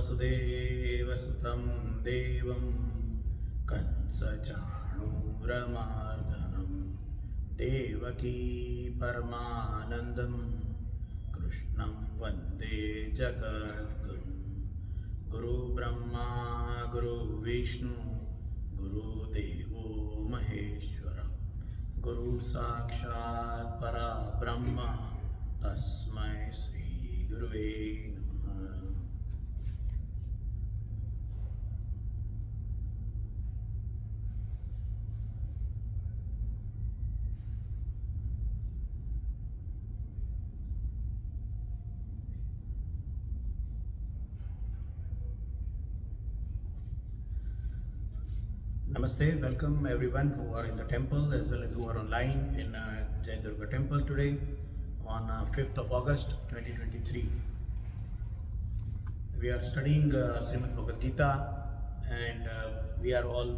वसुदेवसुतं देवं कंसचाणूरमर्दनं देवकी परमानन्दं कृष्णं वन्दे जगद्गुरुं गुरुब्रह्मा गुरुविष्णु गुरुदेवो महेश्वर गुरु साक्षात् परब्रह्म तस्मै श्री गुरुवे नमः. Namaste, welcome everyone who are in the temple as well as who are online in Durga temple today on 5th of August 2023. We are studying Shrimad Bhagavad Gita and we are all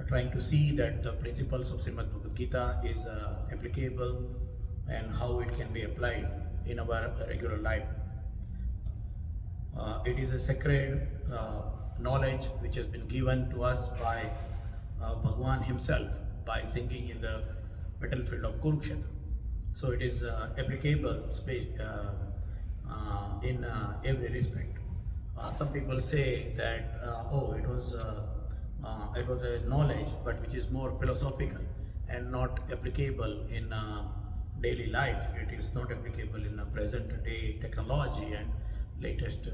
trying to see that the principles of Shrimad Bhagavad Gita is applicable and how it can be applied in our regular life. It is a sacred knowledge which has been given to us by Bhagwan himself by singing in the battlefield of Kurukshetra. So it is applicable in every respect. Some people say that it was a knowledge but which is more philosophical and not applicable in daily life. It is not applicable in present day technology and latest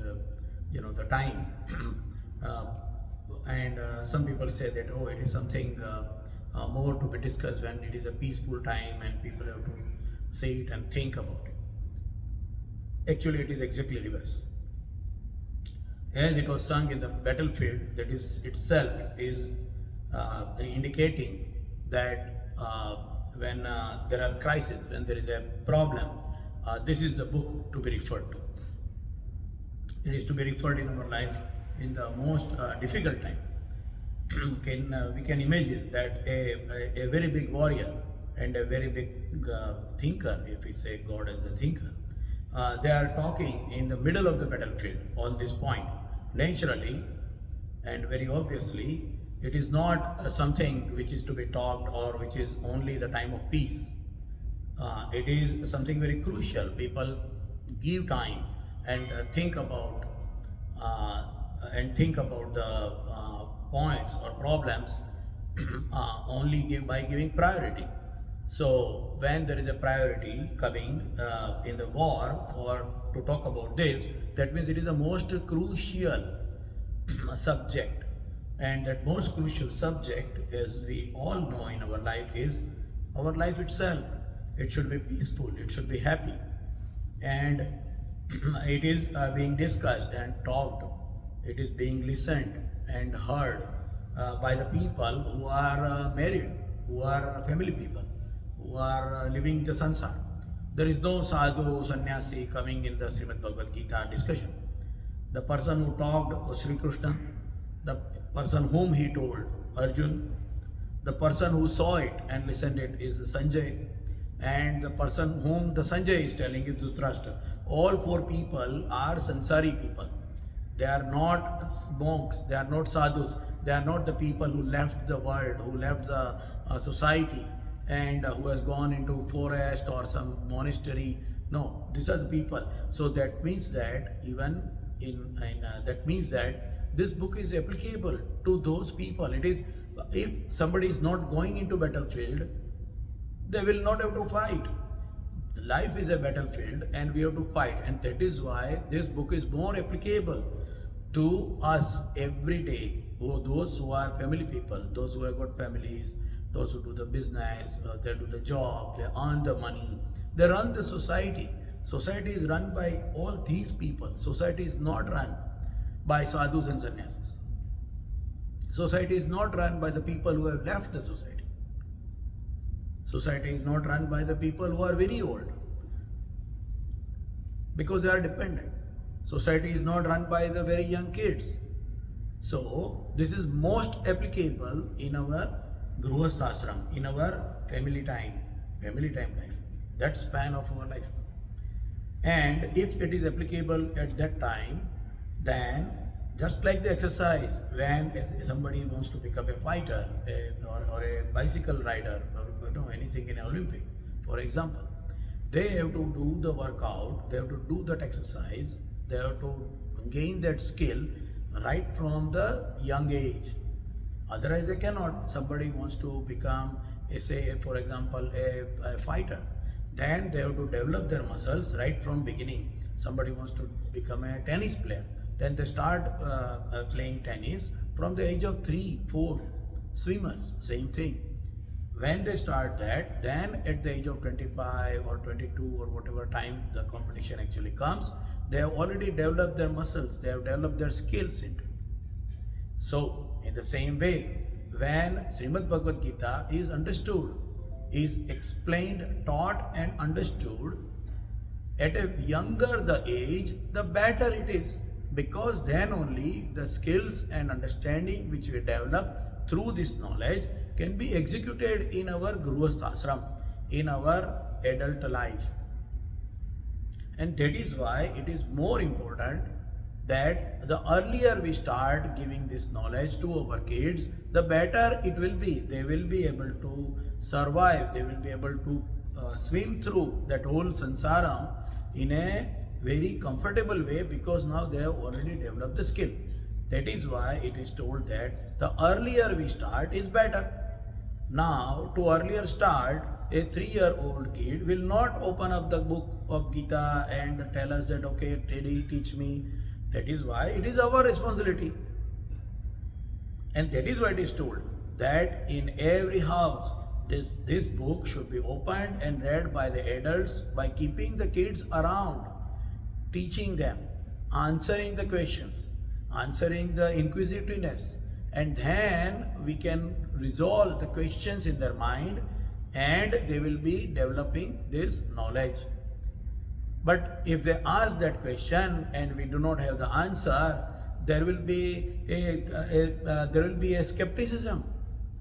the time. And some people say that it is something more to be discussed when it is a peaceful time and people have to say it and think about it. Actually, it is exactly reverse. As it was sung in the battlefield, that is itself is indicating that when there are crises, when there is a problem, this is the book to be referred to. It is to be referred in our life in the most difficult time. We can imagine that a very big warrior and a very big thinker, if we say God as a thinker, they are talking in the middle of the battlefield on this point. Naturally and very obviously, it is not something which is to be talked or which is only the time of peace. It is something very crucial. People give time and think about the points or problems only by giving priority. So when there is a priority coming in the war or to talk about this, that means it is the most crucial subject, and that most crucial subject, as we all know in our life, is our life itself. It should be peaceful, it should be happy, and it is being discussed and talked, it is being listened and heard by the people who are married, who are family people, who are living the sansar. There is no sadhu, sannyasi coming in the Shrimad Bhagavad Gita discussion. The person who talked was Sri Krishna, the person whom he told, Arjun, the person who saw it and listened it is Sanjay, and the person whom the Sanjay is telling is Dhritarashtra. All four people are sansari people. They are not monks, they are not sadhus, they are not the people who left the world, who left the society and who has gone into forest or some monastery. No, these are the people. So that means that even that means that this book is applicable to those people. It is, if somebody is not going into battlefield, they will not have to fight. Life is a battlefield and we have to fight, and that is why this book is more applicable to us every day. Those who are family people, those who have got families, those who do the business, they do the job, they earn the money, they run the society. Society is run by all these people. Society is not run by sadhus and sannyasis. Society is not run by the people who have left the society. Society is not run by the people who are very old, because they are dependent. Society is not run by the very young kids. So this is most applicable in our Grihastha ashram, in our family time life, that span of our life. And if it is applicable at that time, Then, just like the exercise, when somebody wants to become a fighter or a bicycle rider or anything in Olympic, for example, they have to do the workout, they have to do that exercise, they have to gain that skill right from the young age. Otherwise, they cannot. Somebody wants to become, say, for example, a fighter. Then they have to develop their muscles right from beginning. Somebody wants to become a tennis player. Then they start playing tennis from the age of 3, 4. Swimmers, same thing. When they start that, then at the age of 25 or 22 or whatever time the competition actually comes, they have already developed their muscles, they have developed their skills into it. So, in the same way, when Shrimad Bhagavad Gita is understood, is explained, taught and understood, at a younger the age, the better it is. Because then only the skills and understanding which we develop through this knowledge can be executed in our Grihastha, in our adult life. And that is why it is more important that the earlier we start giving this knowledge to our kids, the better it will be. They will be able to survive, they will be able to swim through that whole sansaram in a very comfortable way, because now they have already developed the skill. That is why it is told that the earlier we start is better. Now, to earlier start, a 3-year-old kid will not open up the book of Gita and tell us that, okay, Teddy, teach me. That is why it is our responsibility. And that is why it is told that in every house, this book should be opened and read by the adults by keeping the kids around, teaching them, answering the questions, answering the inquisitiveness, and then we can resolve the questions in their mind and they will be developing this knowledge. But if they ask that question and we do not have the answer, there will be a skepticism.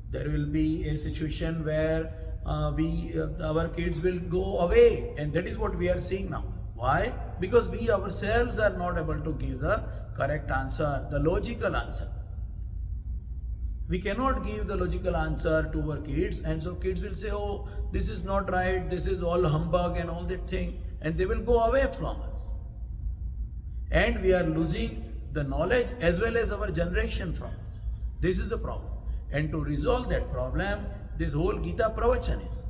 There will be a situation where our kids will go away, and that is what we are seeing now. Why? Because we ourselves are not able to give the correct answer, the logical answer. We cannot give the logical answer to our kids, and so kids will say, oh, this is not right, this is all humbug and all that thing, and they will go away from us. And we are losing the knowledge as well as our generation from us. This is the problem. And to resolve that problem, this whole Gita Pravachan is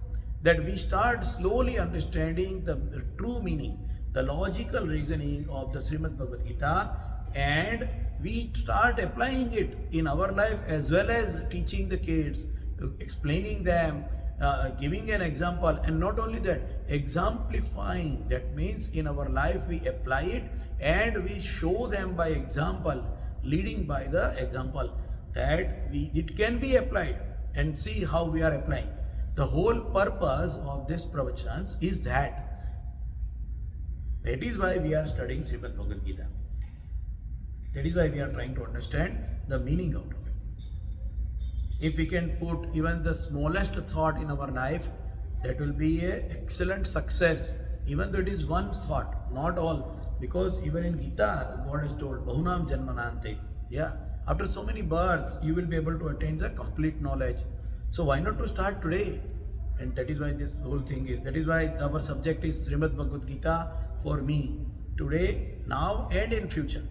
that we start slowly understanding the true meaning, the logical reasoning of the Shrimad Bhagavad Gita, and we start applying it in our life as well as teaching the kids, explaining them, giving an example, and not only that, exemplifying. That means in our life we apply it and we show them by example, leading by the example, that it can be applied, and see how we are applying. The whole purpose of this pravachans is that. That is why we are studying Srimad Bhagavad Gita. That is why we are trying to understand the meaning out of it. If we can put even the smallest thought in our life, that will be an excellent success. Even though it is one thought, not all. Because even in Gita, God has told, Bahunam Janmanante. Yeah. After so many births, you will be able to attain the complete knowledge. So why not to start today? And that is why this whole thing is. That is why our subject is Srimad Bhagavad Gita for me. Today, now and in future.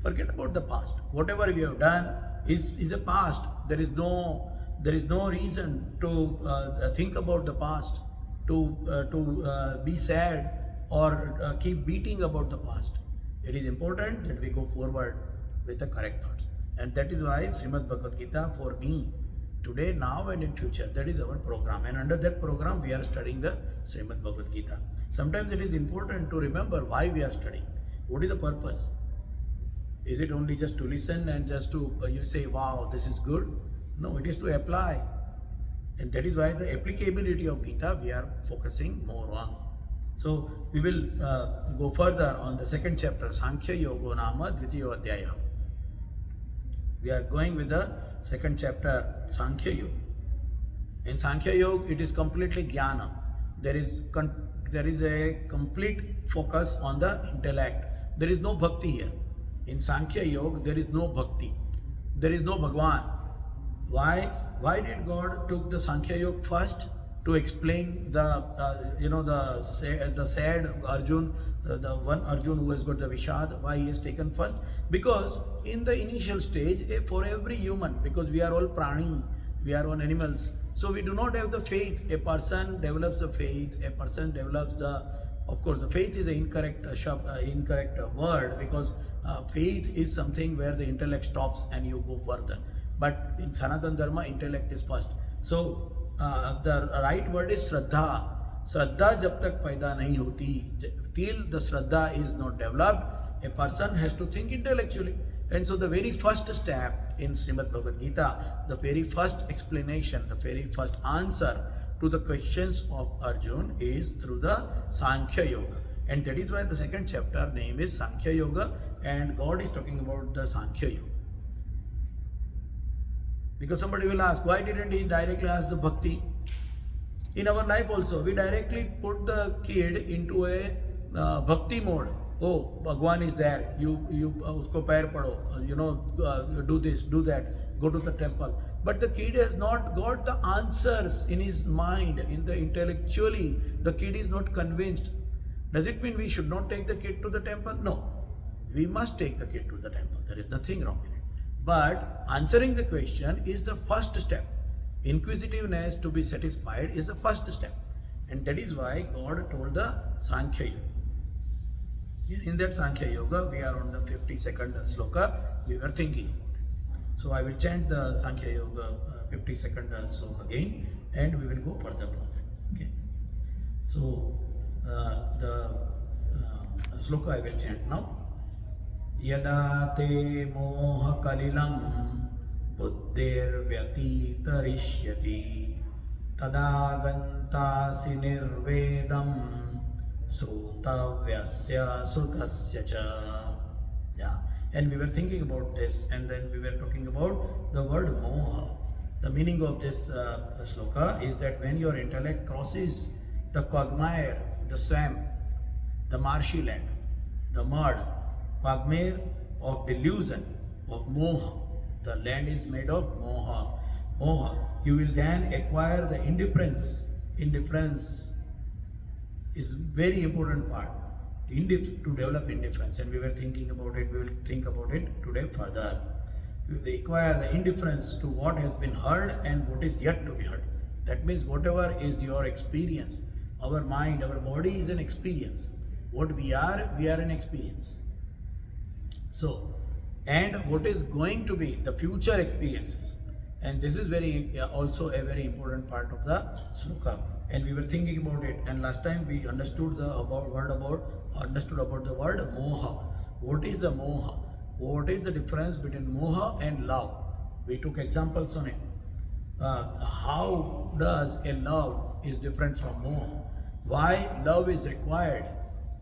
Forget about the past. Whatever we have done is a past. There is no reason to think about the past, to be sad or keep beating about the past. It is important that we go forward with the correct thoughts. And that is why Srimad Bhagavad Gita for me, today, now and in future, that is our program. And under that program, we are studying the Srimad Bhagavad Gita. Sometimes it is important to remember why we are studying. What is the purpose? Is it only just to listen and just to you say, wow, this is good? No, it is to apply. And that is why the applicability of Gita we are focusing more on. So we will go further on the second chapter, Sankhya Yogo Nama Dvitiyo Adhyaya. We are going with the second chapter, Sankhya Yoga. In Sankhya Yoga, it is completely Jnana. There is a complete focus on the intellect. There is no bhakti here. In Sankhya Yoga, there is no bhakti. There is no Bhagwan. Why? Why did God took the Sankhya Yoga first? To explain the sad Arjun, the one Arjun who has got the Vishad, why he is taken first? Because in the initial stage, for every human, because we are all prani, we are all animals, so we do not have the faith. A person develops the faith, a person develops the, of course, the faith is an incorrect word, because faith is something where the intellect stops and you go further. But in Sanatana Dharma, intellect is first. So the right word is Shraddha. Shraddha jab tak paida nahi hoti, till the Shraddha is not developed, a person has to think intellectually. And so the very first step in Shrimad Bhagavad Gita, the very first explanation, the very first answer to the questions of Arjun is through the Sankhya Yoga. And that is why the second chapter name is Sankhya Yoga, and God is talking about the Sankhya Yoga. Because somebody will ask, why didn't he directly ask the bhakti? In our life also, we directly put the kid into a bhakti mode. Oh, Bhagwan is there, you usko pair pado, do this, do that, go to the temple. But the kid has not got the answers in his mind, in the intellectually, the kid is not convinced. Does it mean we should not take the kid to the temple? No. We must take the kid to the temple. There is nothing wrong in it. But answering the question is the first step. Inquisitiveness to be satisfied is the first step. And that is why God told the Sankhya Yoga. In that Sankhya Yoga, we are on the 52nd sloka, we were thinking about it. So I will chant the Sankhya Yoga 52nd sloka again, and we will go further from that. Okay. So the sloka I will chant now. Yada te moha kalilam buddhir vyatitarishyati tadagantasi nirvedam srutavyasya srutasya cha. Yeah. And we were thinking about this, and then we were talking about the word moha. The meaning of this sloka is that when your intellect crosses the quagmire, the swamp, the marshy land, the mud, quagmire of delusion, of moha, the land is made of moha, you will then acquire the indifference. Indifference is very important part to develop indifference, and we were thinking about it, we will think about it today further. We acquire the indifference to what has been heard and what is yet to be heard. That means whatever is your experience, our mind, our body is an experience. What we are an experience. So, and what is going to be the future experiences. And this is also a very important part of the sloka. And we were thinking about it, and last time we understood about the word moha. What is the moha? What is the difference between moha and love? We took examples on it. How does a love is different from moha? Why love is required?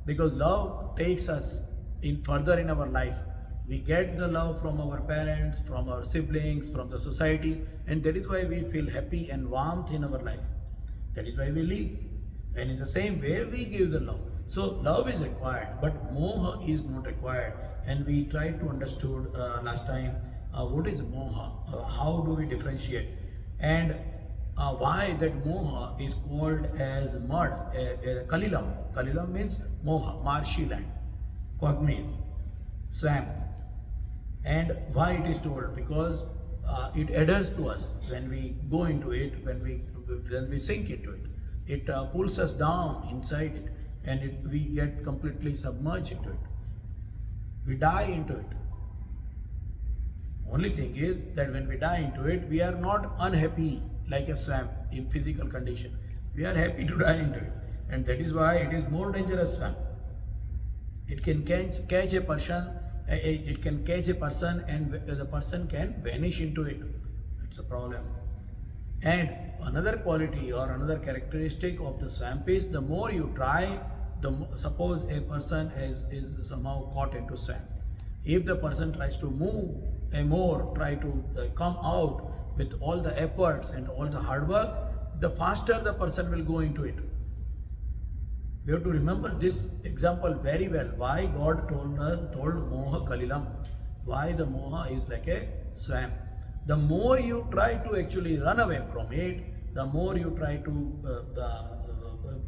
Because love takes us further in our life. We get the love from our parents, from our siblings, from the society, and that is why we feel happy and warmth in our life. That is why we live. And in the same way, we give the love. So love is required, but moha is not required. And we tried to understood last time what is moha, how do we differentiate, and why that moha is called as mud, kalilam. Kalilam means moha, marshy land, quagmire, swamp. And why it is told? Because it adheres to us when we go into it, when we sink into it. It pulls us down inside it, and we get completely submerged into it. We die into it. Only thing is that when we die into it, we are not unhappy like a swamp in physical condition. We are happy to die into it. And that is why it is more dangerous swamp. It can catch a person. It can catch a person, and the person can vanish into it. It's a problem. And another quality or another characteristic of the swamp is the more you try, suppose a person is somehow caught into swamp. If the person tries to move try to come out with all the efforts and all the hard work, the faster the person will go into it. We have to remember this example very well. Why God told Moha Kalilam. Why the Moha is like a swamp. The more you try to actually run away from it, the more you try to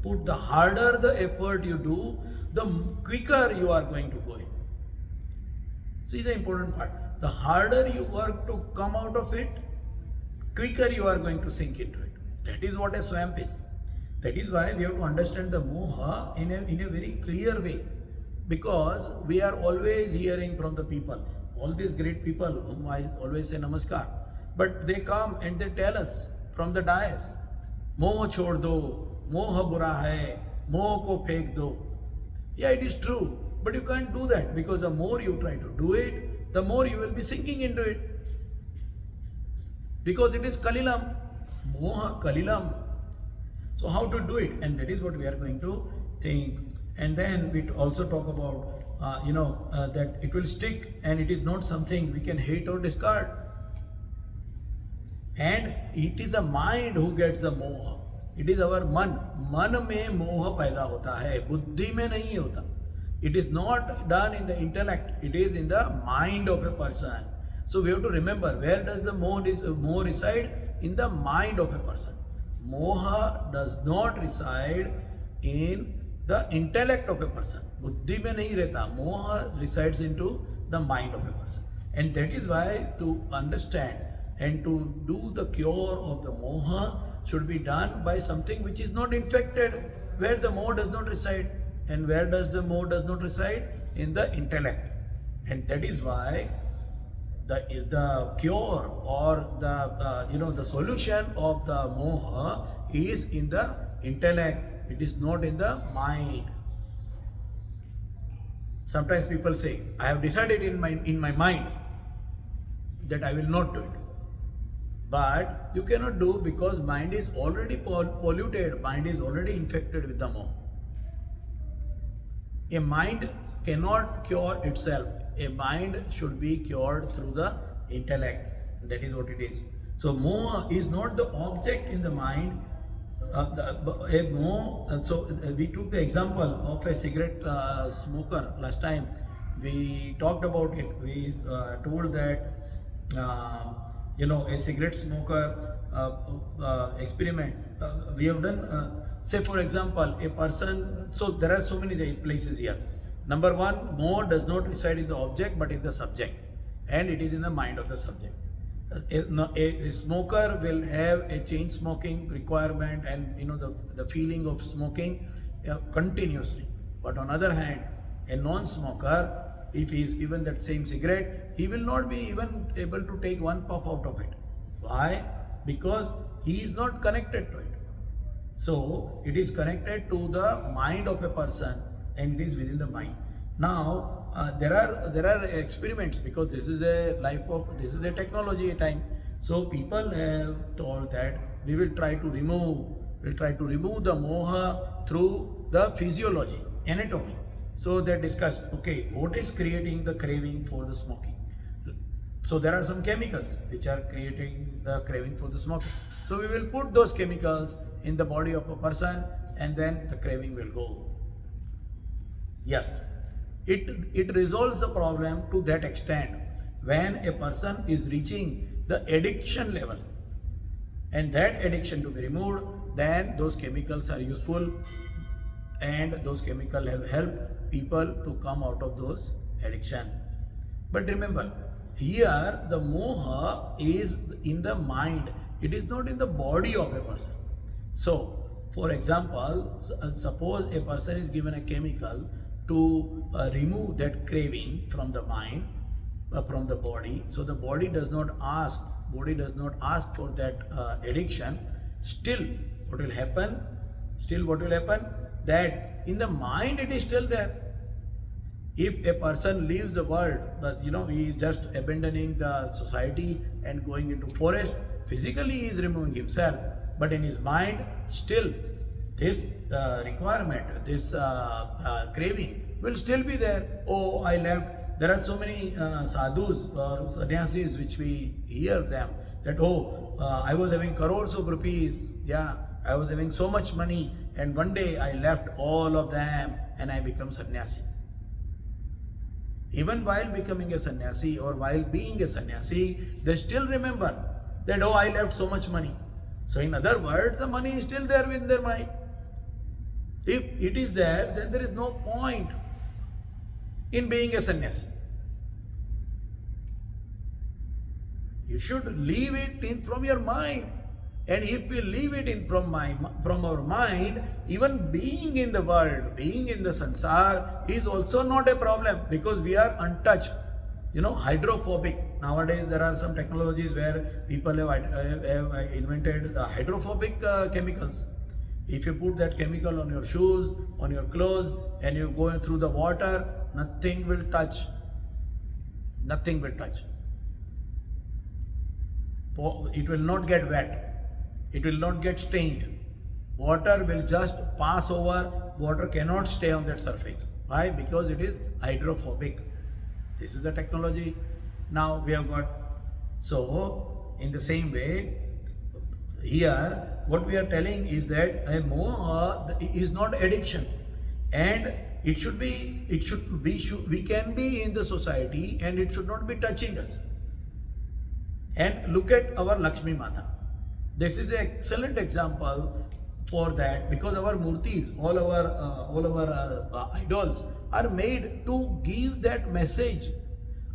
put, the harder the effort you do, the quicker you are going to go in. See the important part. The harder you work to come out of it, quicker you are going to sink into it. That is what a swamp is. That is why we have to understand the moha in a very clear way. Because we are always hearing from the people, all these great people whom I always say namaskar, but they come and they tell us from the dais, moh chhod do, moh bura hai, moh ko phek do. Yeah, it is true, but you can't do that, because the more you try to do it, the more you will be sinking into it. Because it is Kalilam, moha Kalilam. So how to do it? And that is what we are going to think. And then we also talk about, that it will stick and it is not something we can hate or discard. And it is the mind who gets the moha. It is our man. Man mein moha paida hota hai. Buddhi mein nahi hota. It is not done in the intellect. It is in the mind of a person. So we have to remember, where does the moha reside? In the mind of a person. Moha does not reside in the intellect of a person. Buddhi mein nahi rehta. Moha resides into the mind of a person. And that is why to understand and to do the cure of the moha should be done by something which is not infected, where the moha does not reside. And where does the moha does not reside? In the intellect. And that is why the cure or the solution of the moha is in the intellect. It is not in the mind. Sometimes people say, I have decided in my mind that I will not do it. But you cannot do, because mind is already polluted, mind is already infected with the moha. A mind cannot cure itself. A mind should be cured through the intellect. That is what it is. So moha is not the object in the mind. So we took the example of a cigarette smoker last time. We talked about it. We told that a cigarette smoker experiment. We have done. Say for example, a person. So there are so many places here. Number one, moha does not reside in the object but in the subject, and it is in the mind of the subject. A smoker will have a chain smoking requirement and the feeling of smoking continuously. But on the other hand, a non-smoker, if he is given that same cigarette, he will not be even able to take one puff out of it. Why? Because he is not connected to it. So it is connected to the mind of a person, and it is within the mind. Now there are experiments, because this is a technology time. So people have told that we will try to remove the moha through the physiology, anatomy. So they discuss, okay, what is creating the craving for the smoking? So there are some chemicals which are creating the craving for the smoking. So we will put those chemicals in the body of a person, and then the craving will go. Yes, it resolves the problem to that extent when a person is reaching the addiction level, and that addiction to be removed, then those chemicals are useful, and those chemicals have helped people to come out of those addiction. But remember, here the moha is in the mind, it is not in the body of a person. So for example, suppose a person is given a chemical to remove that craving from the mind, from the body. So the body does not ask for that addiction. Still what will happen? That in the mind it is still there. If a person leaves the world, but he is just abandoning the society and going into forest, physically he is removing himself, but in his mind still this requirement, this craving will still be there. Oh, I left. There are so many sadhus or sannyasis which we hear them that, I was having crores of rupees. Yeah, I was having so much money, and one day I left all of them and I become sannyasi. Even while becoming a sannyasi or while being a sannyasi, they still remember that, oh, I left so much money. So in other words, the money is still there in their mind. If it is there, then there is no point in being a sannyasi. You should leave it from your mind. And if we leave it from our mind, even being in the world, being in the sansar is also not a problem because we are untouched. Hydrophobic. Nowadays there are some technologies where people have invented hydrophobic chemicals. If you put that chemical on your shoes, on your clothes, and you go through the water, nothing will touch. Nothing will touch. It will not get wet. It will not get stained. Water will just pass over. Water cannot stay on that surface. Why? Because it is hydrophobic. This is the technology now we have got. So, in the same way, here what we are telling is that a moha is not addiction, and we can be in the society and it should not be touching us. And look at our Lakshmi Mata. This is an excellent example for that, because our murtis, all our idols are made to give that message.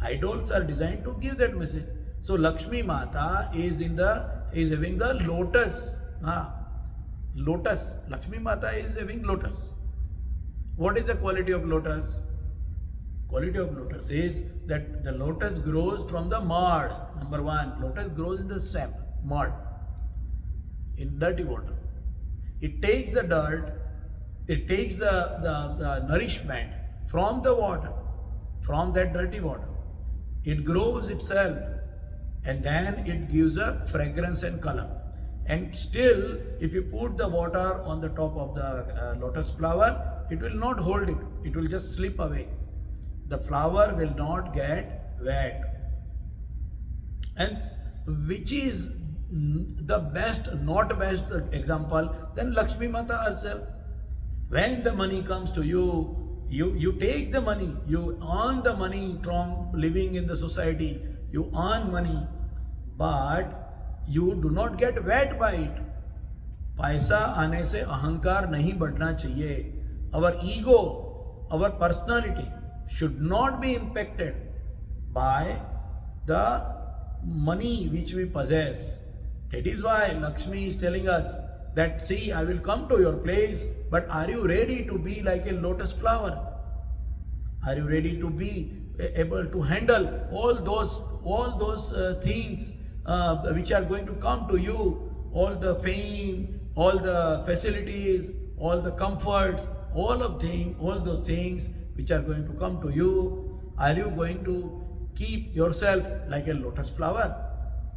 Idols are designed to give that message. So Lakshmi Mata is having the lotus. Lotus. Lakshmi Mata is having lotus. What is the quality of lotus? Quality of lotus is that the lotus grows from the mud. Number one, lotus grows in the stem, mud, in dirty water. It takes the dirt, it takes the nourishment from the water, from that dirty water. It grows itself and then it gives a fragrance and color. And still, if you put the water on the top of the lotus flower, it will not hold it, it will just slip away. The flower will not get wet. And which is the best, not best example, then Lakshmi Mata herself. When the money comes to you, you take the money, you earn the money from living in the society, you earn money, but you do not get wet by it. पैसा आने से अहंकार नहीं बढ़ना चाहिए. Our ego, our personality should not be impacted by the money which we possess. That is why Lakshmi is telling us that, see, I will come to your place, but are you ready to be like a lotus flower? Are you ready to be able to handle all those things which are going to come to you? All the fame, all the facilities, all the comforts, all those things which are going to come to you. Are you going to keep yourself like a lotus flower?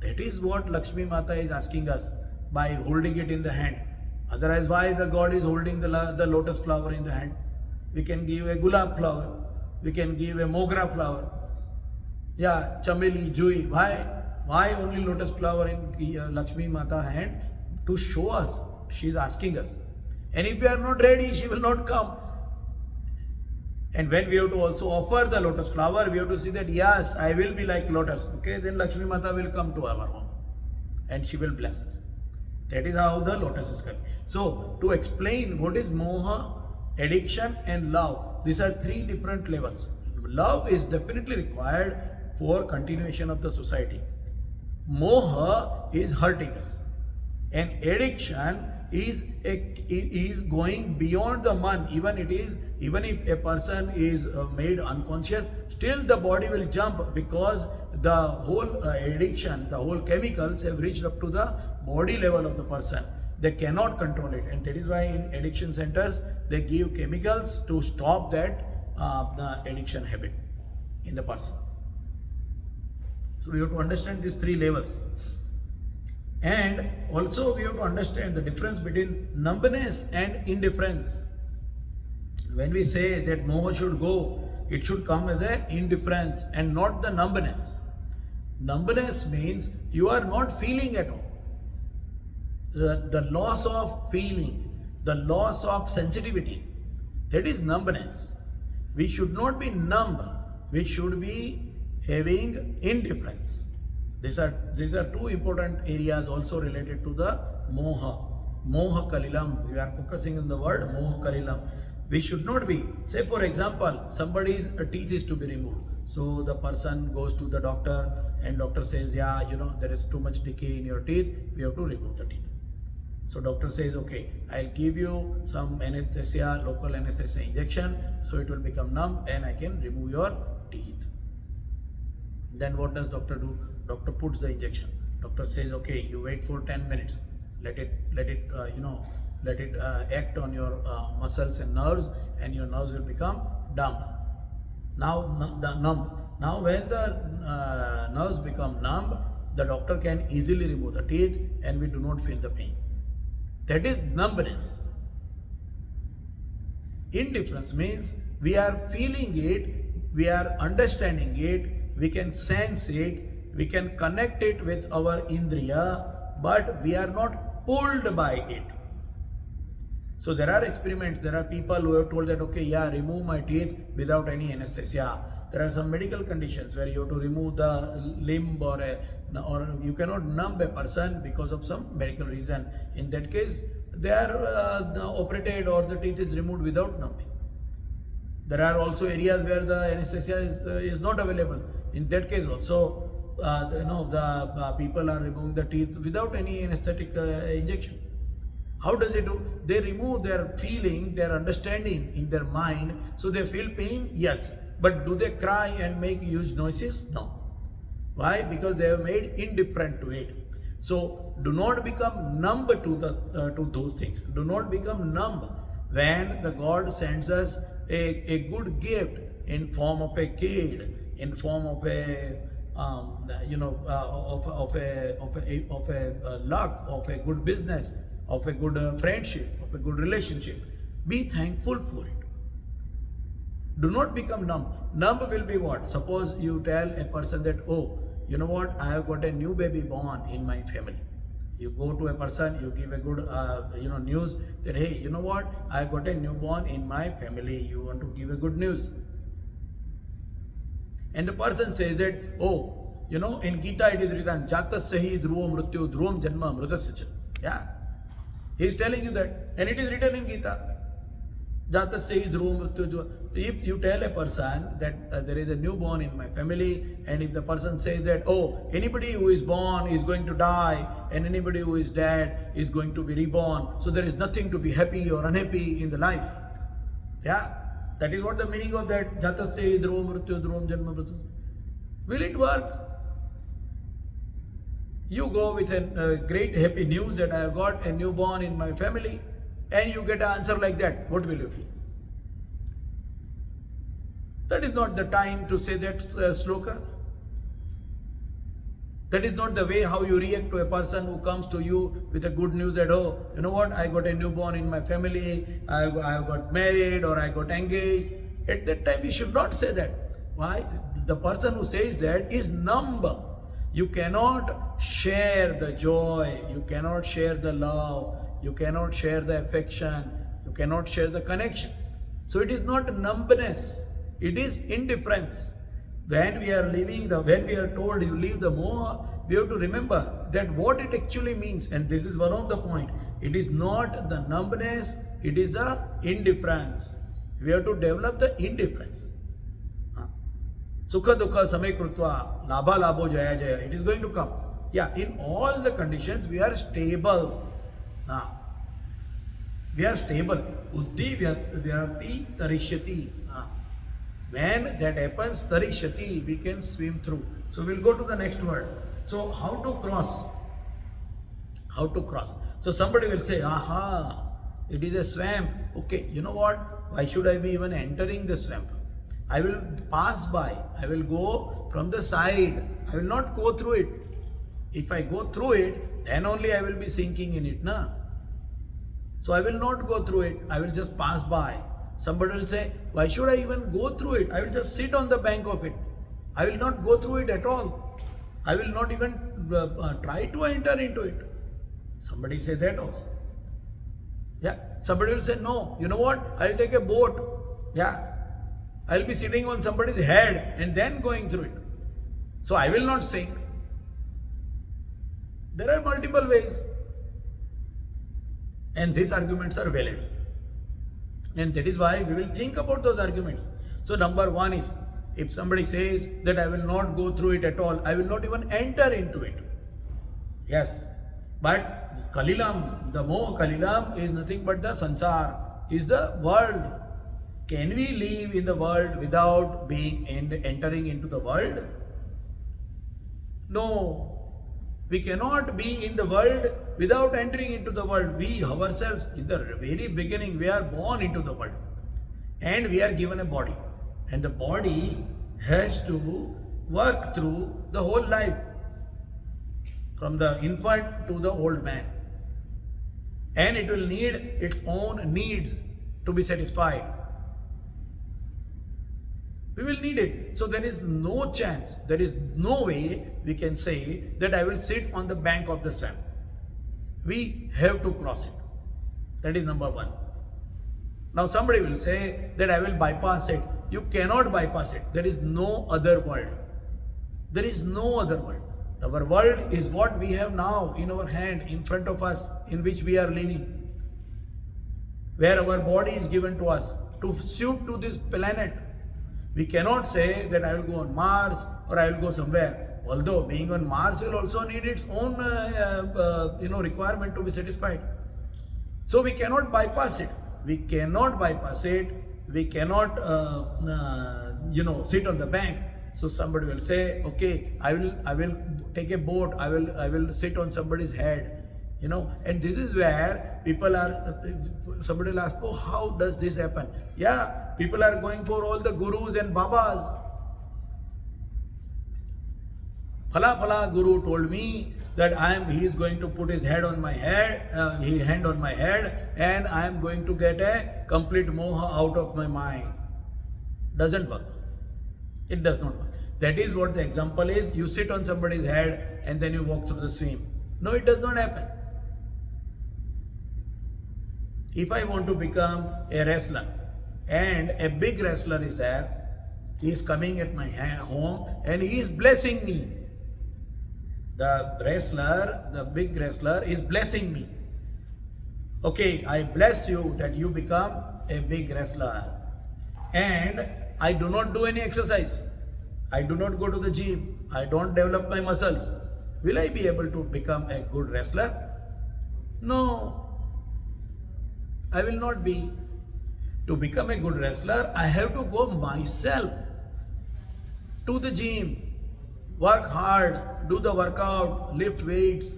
That is what Lakshmi Mata is asking us by holding it in the hand. Otherwise, why the God is holding the lotus flower in the hand? We can give a gulab flower, we can give a mogra flower, chameli, jui. Why only lotus flower in Lakshmi Mata hand? To show us, she is asking us. And if we are not ready, she will not come. And when we have to also offer the lotus flower, we have to see that, yes, I will be like lotus. Okay, then Lakshmi Mata will come to our home and she will bless us. That is how the lotus is coming. So, to explain what is moha, addiction and love, these are three different levels. Love is definitely required for continuation of the society. Moha is hurting us. And addiction is going beyond the man. Even if a person is made unconscious, still the body will jump, because the whole addiction, the whole chemicals have reached up to the body level of the person. They cannot control it, and that is why in addiction centers they give chemicals to stop that the addiction habit in the person. So we have to understand these three levels. And also we have to understand the difference between numbness and indifference. When we say that moha should go, it should come as an indifference and not the numbness. Numbness means you are not feeling at all. The loss of feeling, the loss of sensitivity. That is numbness. We should not be numb. We should be having indifference. These are two important areas also related to the moha. Moha kalilam. We are focusing on the word moha kalilam. We should not be. Say for example, somebody's teeth is to be removed. So the person goes to the doctor and doctor says, yeah, there is too much decay in your teeth. We have to remove the teeth. So doctor says, okay, I'll give you some anesthesia, local anesthesia injection, so it will become numb and I can remove your teeth. Then what does doctor do? Doctor puts the injection. Doctor says, okay, you wait for 10 minutes. Let it act on your muscles and nerves, and your nerves will become dumb. Now when the nerves become numb, the doctor can easily remove the teeth and we do not feel the pain. That is numbness. Indifference means we are feeling it, we are understanding it, we can sense it, we can connect it with our indriya, but we are not pulled by it. So there are experiments, there are people who have told that, okay, yeah, remove my teeth without any anesthesia. There are some medical conditions where you have to remove the limb or you cannot numb a person because of some medical reason. In that case, they are operated or the teeth is removed without numbing. There are also areas where the anesthesia is not available. In that case also, the people are removing the teeth without any anesthetic injection. How does it do? They remove their feeling, their understanding in their mind, so they feel pain, yes. But do they cry and make huge noises? No. Why? Because they have made indifferent to it. So do not become numb to those things. Do not become numb when the God sends us a good gift in form of a kid, in form of a luck, of a good business, of a good friendship, of a good relationship. Be thankful for it. Do not become numb. Numb will be what? Suppose you tell a person that, oh, you know what, I have got a new baby born in my family. You go to a person, you give a good news that, hey, you know what, I have got a newborn in my family. You want to give a good news. And the person says that, oh, in Gita it is written, Jatasya dhruvam mrityu dhruvam janma mrutasya. Yeah. He is telling you that. And it is written in Gita. If you tell a person that there is a newborn in my family, and if the person says that, oh, anybody who is born is going to die, and anybody who is dead is going to be reborn, so there is nothing to be happy or unhappy in the life. Yeah, that is what the meaning of that Jatasya dhruvam mrityu dhruvam janma mrityu. Will it work? You go with a great happy news that I have got a newborn in my family, and you get an answer like that. What will you feel? That is not the time to say that sloka. That is not the way how you react to a person who comes to you with a good news that, oh, you know what, I got a newborn in my family, I got married or I got engaged. At that time, you should not say that. Why? The person who says that is numb. You cannot share the joy, you cannot share the love, you cannot share the affection, you cannot share the connection. So it is not numbness, it is indifference. When we are when we are told you leave the moha, we have to remember that what it actually means, and this is one of the point. It is not the numbness, it is the indifference. We have to develop the indifference. Sukha dukha samay krutva, labha labho jaya jaya. It is going to come. Yeah, in all the conditions we are stable. We are stable. Uddhi vyarti tarishyati. When that happens, tarishyati, we can swim through. So we'll go to the next word. So how to cross? How to cross? So somebody will say, aha, it is a swamp. Okay, you know what? Why should I be even entering the swamp? I will pass by. I will go from the side. I will not go through it. If I go through it, then only I will be sinking in it. Na? So I will not go through it. I will just pass by. Somebody will say, why should I even go through it? I will just sit on the bank of it. I will not go through it at all. I will not even try to enter into it. Somebody say that also. Yeah, somebody will say, no, you know what, I'll take a boat. Yeah, I'll be sitting on somebody's head and then going through it. So I will not sink. There are multiple ways. And these arguments are valid. And that is why we will think about those arguments. So number one is, if somebody says that I will not go through it at all, I will not even enter into it. Yes. But Kalilam, the Moh Kalilam is nothing but the Sansar, is the world. Can we live in the world without being entering into the world? No. We cannot be in the world without entering into the world. We ourselves, in the very beginning, we are born into the world. And we are given a body. And the body has to work through the whole life. From the infant to the old man. And it will need its own needs to be satisfied. We will need it. So there is no chance, there is no way we can say that I will sit on the bank of the swamp. We have to cross it. That is number one. Now somebody will say that I will bypass it. You cannot bypass it. There is no other world. There is no other world. Our world is what we have now in our hand, in front of us, in which we are living. Where our body is given to us to suit to this planet. We cannot say that I will go on Mars or I will go somewhere. Although being on Mars will also need its own requirement to be satisfied. So we cannot bypass it. We cannot bypass it. We cannot sit on the bank. So somebody will say, okay, I will take a boat. I will sit on somebody's head. And this is where people are, somebody will ask, oh, how does this happen? Yeah, people are going for all the gurus and babas. Phala guru told me that he is going to put his hand on my head, and I am going to get a complete moha out of my mind. Doesn't work. It does not work. That is what the example is. You sit on somebody's head and then you walk through the stream. No, it does not happen. If I want to become a wrestler and a big wrestler is there, he is coming at my home and he is blessing me. The big wrestler is blessing me. Okay, I bless you that you become a big wrestler. And I do not do any exercise. I do not go to the gym. I don't develop my muscles. Will I be able to become a good wrestler? No. I will not be. To become a good wrestler, I have to go myself to the gym, work hard, do the workout, lift weights,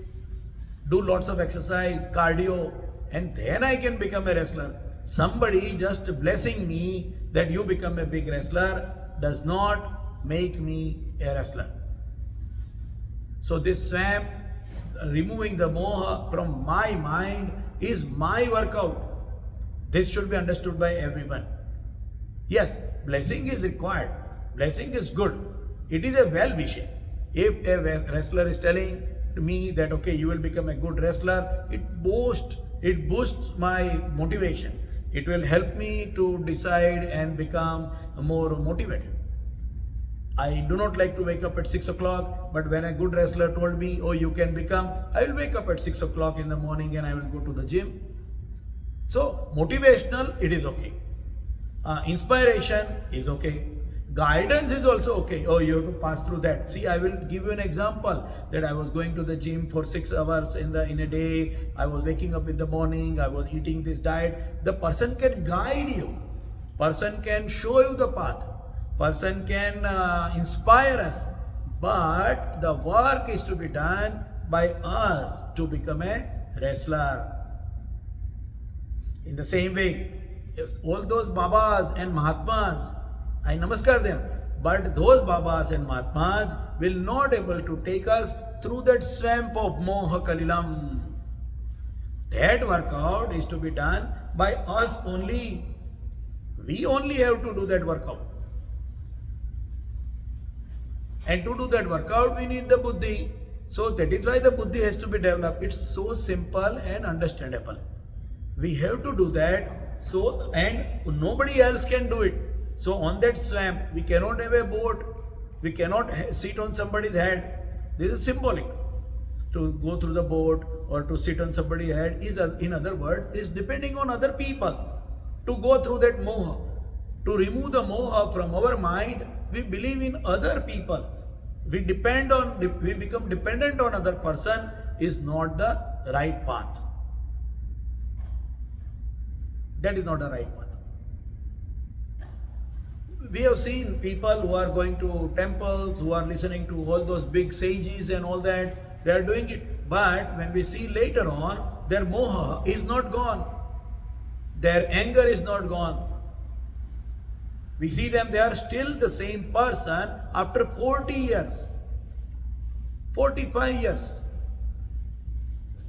do lots of exercise, cardio, and then I can become a wrestler. Somebody just blessing me that you become a big wrestler does not make me a wrestler. So this swamp, removing the moha from my mind is my workout. This should be understood by everyone. Yes, blessing is required. Blessing is good. It is a well-wishing. If a wrestler is telling me that, okay, you will become a good wrestler, it boosts my motivation. It will help me to decide and become more motivated. I do not like to wake up at 6 o'clock, but when a good wrestler told me, oh, you can become, I will wake up at 6 o'clock in the morning and I will go to the gym. So, motivational, it is okay. Inspiration is okay. Guidance is also okay. Oh, you have to pass through that. See, I will give you an example that I was going to the gym for 6 hours in a day. I was waking up in the morning. I was eating this diet. The person can guide you. Person can show you the path. Person can inspire us. But the work is to be done by us to become a wrestler. In the same way, all those Babas and Mahatmas, I namaskar them, but those Babas and Mahatmas will not able to take us through that swamp of Moha Kalilam. That workout is to be done by us only. We only have to do that workout. And to do that workout, we need the buddhi. So that is why the buddhi has to be developed. It's so simple and understandable. We have to do that. So, and nobody else can do it. So on that swamp, we cannot have a boat. We cannot sit on somebody's head. This is symbolic. To go through the boat or to sit on somebody's head is, in other words, is depending on other people to go through that moha. To remove the moha from our mind, we believe in other people. We become dependent on other person is not the right path. That is not the right path. We have seen people who are going to temples, who are listening to all those big sages and all that, they are doing it. But when we see later on, their moha is not gone. Their anger is not gone. We see them, they are still the same person after 40 years, 45 years.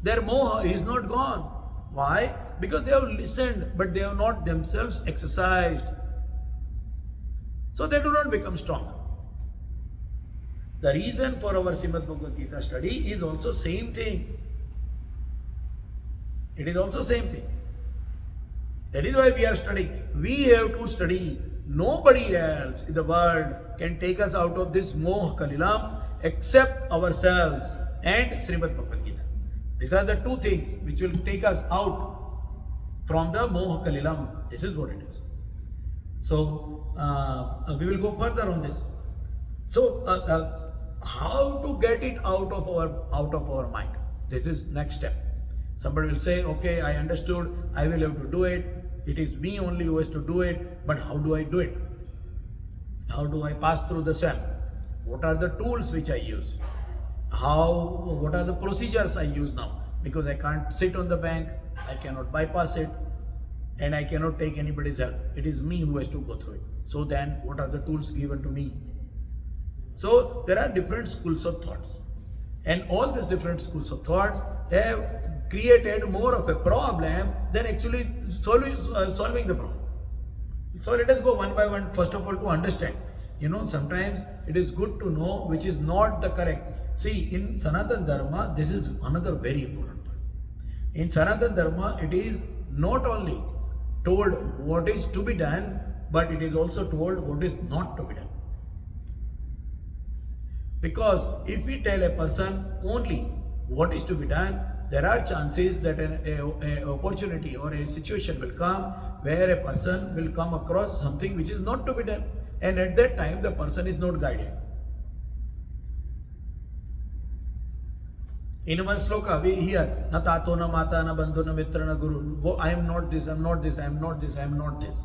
Their moha is not gone. Why? Because they have listened, but they have not themselves exercised. So they do not become stronger. The reason for our Shrimad Bhagavad Gita study is also same thing. It is also same thing. That is why we are studying. We have to study. Nobody else in the world can take us out of this moh kalilam except ourselves and Shrimad Bhagavad Gita. These are the two things which will take us out from the moh kalilam. This is what it is. So we will go further on this. So how to get it out of our mind? This is next step. Somebody will say, okay, I understood, I will have to do it. It is me only who has to do it, but how do I do it? How do I pass through the swamp? What are the tools which I use? What are the procedures I use now? Because I can't sit on the bank, I cannot bypass it, and I cannot take anybody's help. It is me who has to go through it. So then, what are the tools given to me? So there are different schools of thoughts. And all these different schools of thoughts have created more of a problem than actually solving the problem. So let us go one by one, first of all, to understand. Sometimes it is good to know which is not the correct. See, in Sanatana Dharma, this is another very important part. In Sanatana Dharma, it is not only told what is to be done, but it is also told what is not to be done. Because if we tell a person only what is to be done, there are chances that an opportunity or a situation will come where a person will come across something which is not to be done. And at that time, the person is not guided. In one sloka, we hear, na tato, na mata, na bandhu, na mitra, na guru. I am not this, I am not this, I am not this, I am not this.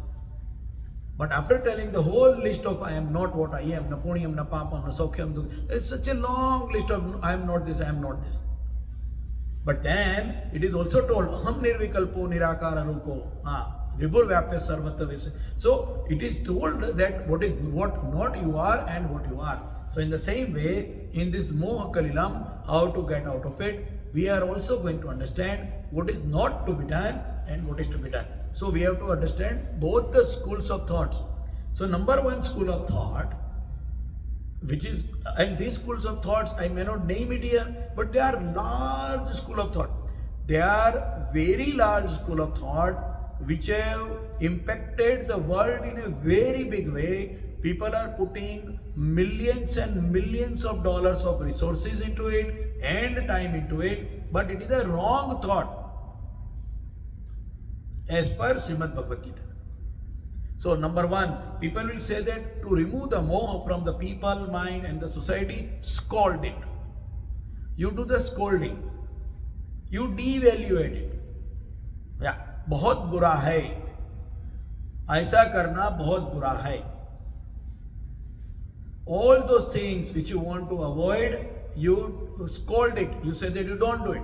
But after telling the whole list of I am not what I am, na punyam, na papam, na saukhyam, it's such a long list of I am not this, I am not this. But then it is also told, Aham nirvikalpo nirakara rupo, vibhur vyapya sarvatra visya. So it is told that what not you are and what you are. So in the same way, in this moha kalilam, how to get out of it, we are also going to understand what is not to be done and what is to be done. So we have to understand both the schools of thoughts. So number one school of thought, which is, and these schools of thoughts, I may not name it here, but they are large school of thought. They are very large school of thought which have impacted the world in a very big way. People are putting millions and millions of dollars of resources into it and time into it, but it is a wrong thought as per Shrimad Bhagavad Gita. So number one, people will say that to remove the moha from the people, mind and the society, scold it. You do the scolding. You devaluate it. Yeah, बहुत बुरा है. ऐसा करना बहुत बुरा है. All those things which you want to avoid, you scold it. You say that you don't do it.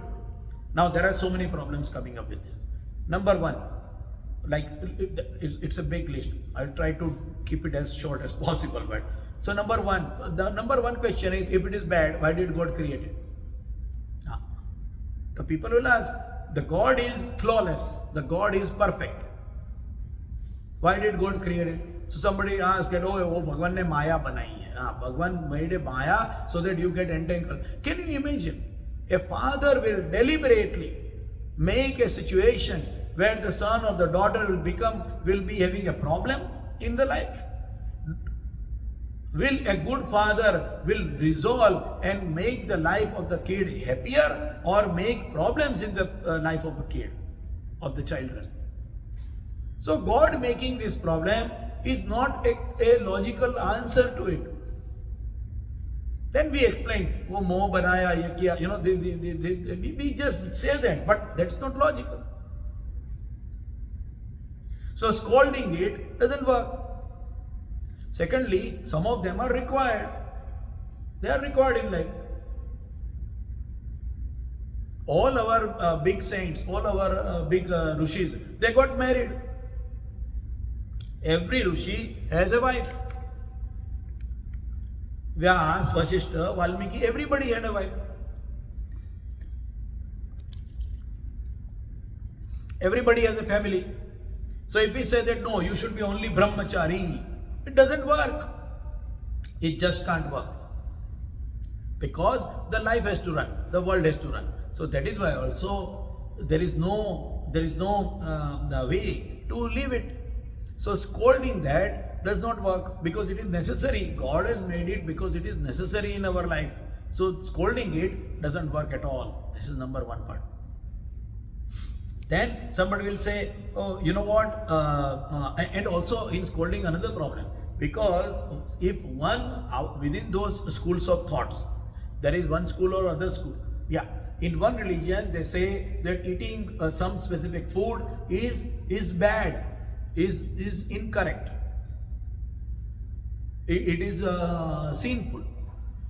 Now there are so many problems coming up with this. Number one, like it's a big list. I'll try to keep it as short as possible. But so the number one question is, if it is bad, why did God create it? The people will ask, the God is flawless, the God is perfect. Why did God create it? So somebody asked that, oh, Bhagwan ne Maya banai hai. Bhagwan made a Maya so that you get entangled. Can you imagine? A father will deliberately make a situation where the son or the daughter will be having a problem in the life? Will a good father will resolve and make the life of the kid happier, or make problems in the life of the kid, of the children? So God making this problem is not a logical answer to it. Then we explain, oh, moh banaya, ye kiya, we just say that, but that's not logical. So scolding it doesn't work. Secondly, some of them are required. They are required in life. All our big saints, all our big rishis, they got married. Every rishi has a wife. Vyas, Vasishtha, Valmiki, everybody had a wife. Everybody has a family. So if we say that no, you should be only brahmachari, it doesn't work. It just can't work. Because the life has to run, the world has to run. So that is why also there is no way to live it. So scolding that does not work because it is necessary. God has made it because it is necessary in our life. So scolding it doesn't work at all. This is number one part. Then somebody will say, oh, you know what? And also in scolding another problem. Because if one within those schools of thoughts, there is one school or other school. Yeah, in one religion they say that eating some specific food is bad, is incorrect. It is sinful.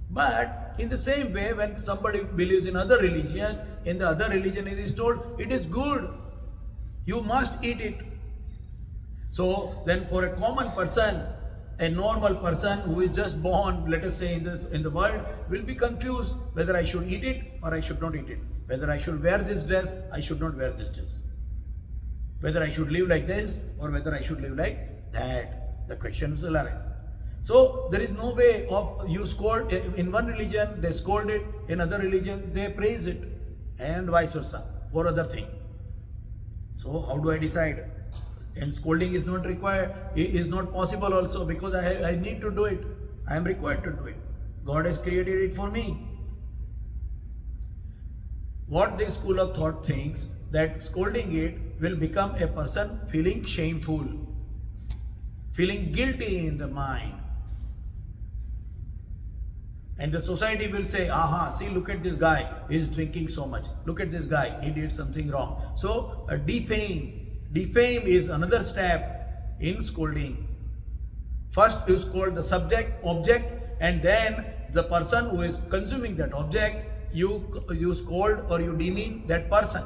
But in the same way, when somebody believes in other religion, in the other religion it is told it is good. You must eat it. So then for a common person, a normal person who is just born, let us say in the world, will be confused whether I should eat it or I should not eat it. Whether I should wear this dress, I should not wear this dress. Whether I should live like this or whether I should live like that. The questions will arise. So there is no way of you scold. In one religion they scold it, in other religion they praise it, and vice versa for other thing. So how do I decide? And scolding is not required, is not possible also, because I need to do it. I am required to do it. God has created it for me. What this school of thought thinks, that scolding it will become a person feeling shameful, feeling guilty in the mind. And the society will say, aha, see, look at this guy, he is drinking so much. Look at this guy, he did something wrong. So defame is another step in scolding. First you scold the object, and then the person who is consuming that object, you scold or you demean that person,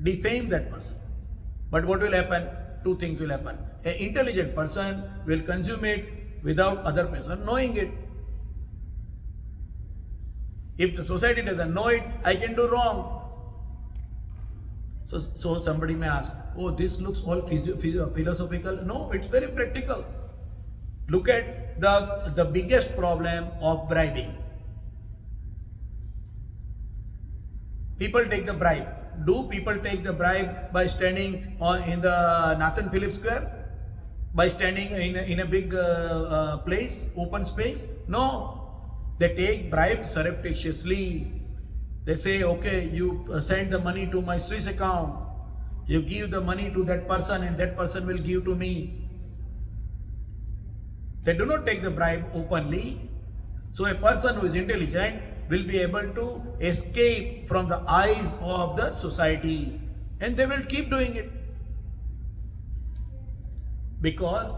defame that person. But what will happen? Two things will happen. An intelligent person will consume it without other person knowing it. If the society doesn't know it, I can do wrong. So somebody may ask, oh, this looks all philosophical. No, it's very practical. Look at the biggest problem of bribing. People take the bribe. Do people take the bribe by standing in the Nathan Phillips Square? By standing in a big place, open space? No. They take bribe surreptitiously. They say, okay, you send the money to my Swiss account. You give the money to that person and that person will give to me. They do not take the bribe openly. So a person who is intelligent will be able to escape from the eyes of the society, and they will keep doing it. Because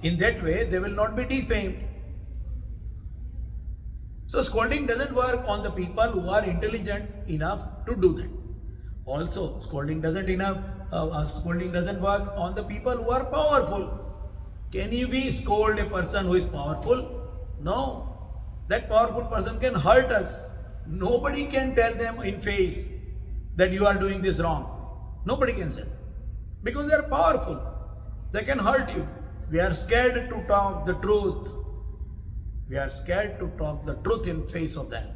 in that way they will not be defamed. So scolding doesn't work on the people who are intelligent enough to do that. Also, scolding doesn't work on the people who are powerful. Can you scold a person who is powerful? No. That powerful person can hurt us. Nobody can tell them in face that you are doing this wrong. Nobody can say. Because they are powerful. They can hurt you. We are scared to talk the truth. We are scared to talk the truth in face of them,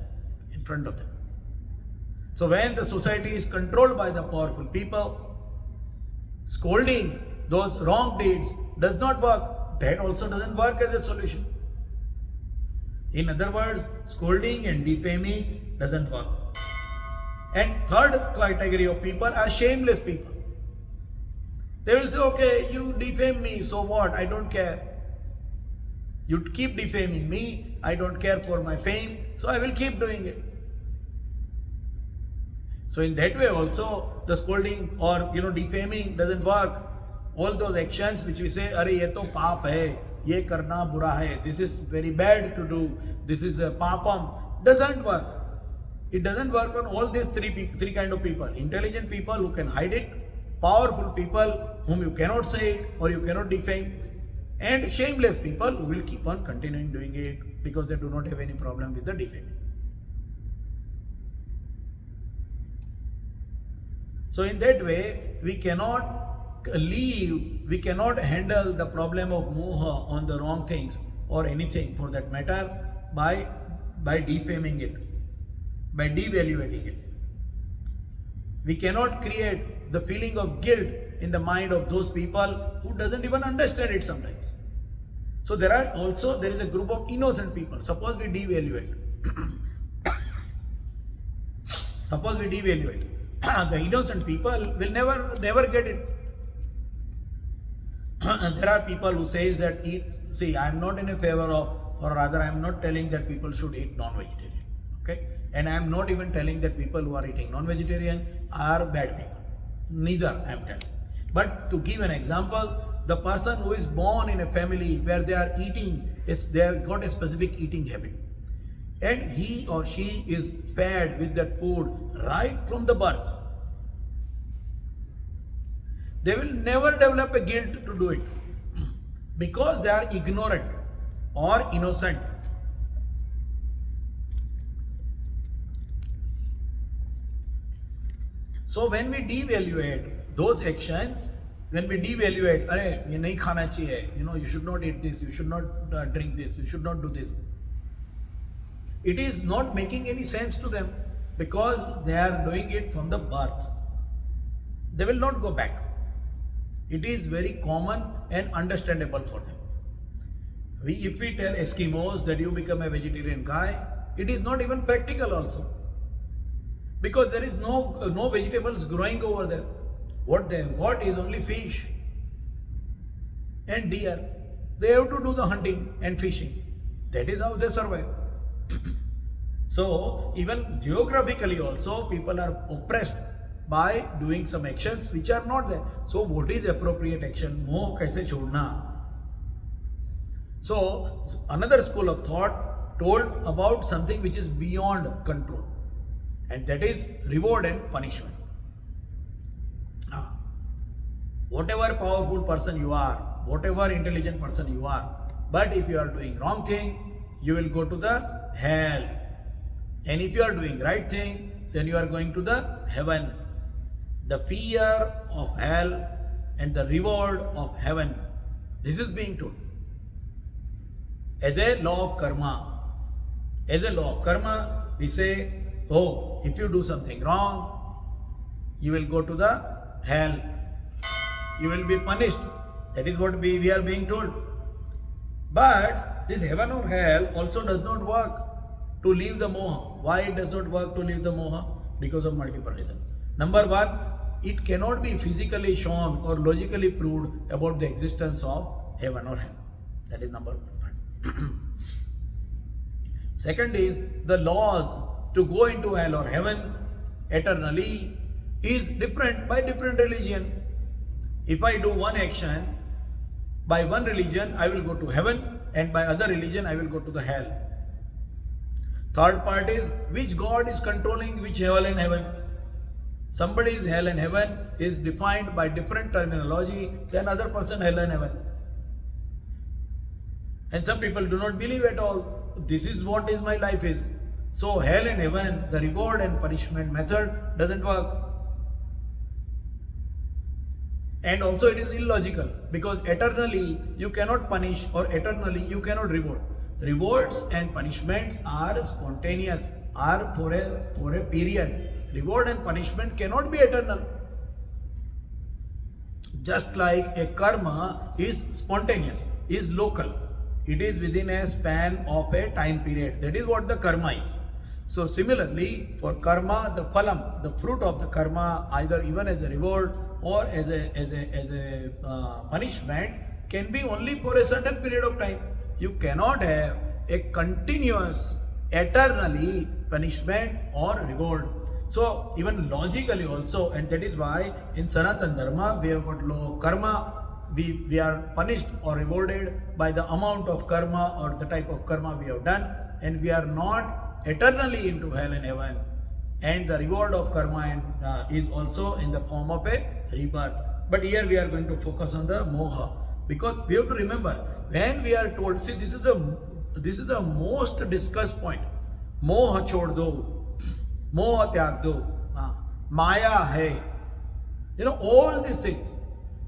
in front of them. So when the society is controlled by the powerful people, Scolding those wrong deeds does not work. That also doesn't work as a solution. In other words, scolding and defaming doesn't work. And third category of people are shameless people. They will say, okay, you defame me, so what? I don't care. You keep defaming me, I don't care for my fame, so I will keep doing it. So in that way also, the scolding or defaming doesn't work. All those actions which we say, "Arey, ye to paap hai, ye karna bura hai, this is very bad to do, this is a papam," doesn't work. It doesn't work on all these three kind of people. Intelligent people who can hide it, powerful people whom you cannot say it or you cannot defame, and shameless people who will keep on continuing doing it because they do not have any problem with the defaming. So in that way, we cannot handle the problem of moha on the wrong things or anything for that matter by defaming it, by devaluating it. We cannot create the feeling of guilt in the mind of those people who doesn't even understand it sometimes. So there is a group of innocent people. Suppose we devaluate. The innocent people will never get it. There are people who say that I am not in a favor of, or rather I am not telling that people should eat non-vegetarian. Okay? And I am not even telling that people who are eating non-vegetarian are bad people. Neither I am telling. But to give an example, the person who is born in a family where they are eating, they have got a specific eating habit. And he or she is fed with that food right from the birth. They will never develop a guilt to do it because they are ignorant or innocent. So when we devaluate those actions, when we devaluate, "Arey, ye nahi khana chahiye, you should not eat this, you should not drink this, you should not do this," it is not making any sense to them because they are doing it from the birth. They will not go back. It is very common and understandable for them. If we tell Eskimos that you become a vegetarian guy, it is not even practical also. Because there is no vegetables growing over there. What they have got is only fish and deer. They have to do the hunting and fishing. That is how they survive. So even geographically also people are oppressed by doing some actions which are not there. So what is appropriate action? Moh kaise chhodna? So another school of thought told about something which is beyond control, and that is reward and punishment. Whatever powerful person you are, whatever intelligent person you are, but if you are doing wrong thing, you will go to the hell. And if you are doing right thing, then you are going to the heaven. The fear of hell and the reward of heaven. This is being told. As a law of karma. As a law of karma, we say, oh, if you do something wrong, you will go to the hell. You will be punished. That is what we are being told. But this heaven or hell also does not work to leave the moha. Why it does not work to leave the moha? Because of multiple reasons. Number one, it cannot be physically shown or logically proved about the existence of heaven or hell. That is number one. Second is, the laws to go into hell or heaven eternally is different by different religion. If I do one action, by one religion I will go to heaven, and by other religion I will go to the hell. Third part is, which God is controlling which hell and heaven. Somebody's hell and heaven is defined by different terminology than other person hell and heaven. And some people do not believe at all. This is what is my life is. So hell and heaven, the reward and punishment method doesn't work. And also it is illogical, because eternally you cannot punish or eternally you cannot reward. Rewards and punishments are spontaneous, are for a period. Reward and punishment cannot be eternal. Just like a karma is spontaneous, is local. It is within a span of a time period. That is what the karma is. So similarly, for karma, the phalam, the fruit of the karma, either even as a reward or as a punishment, can be only for a certain period of time. You cannot have a continuous, eternally punishment or reward. So even logically also, and that is why in Sanatana Dharma we have got law of karma. We are punished or rewarded by the amount of karma or the type of karma we have done, and we are not eternally into hell and heaven. And the reward of karma is also in the form of a rebirth. But here we are going to focus on the moha, because we have to remember, when we are told, see, this is the most discussed point. Moha chhod do. Moha tyag do, maya hai. All these things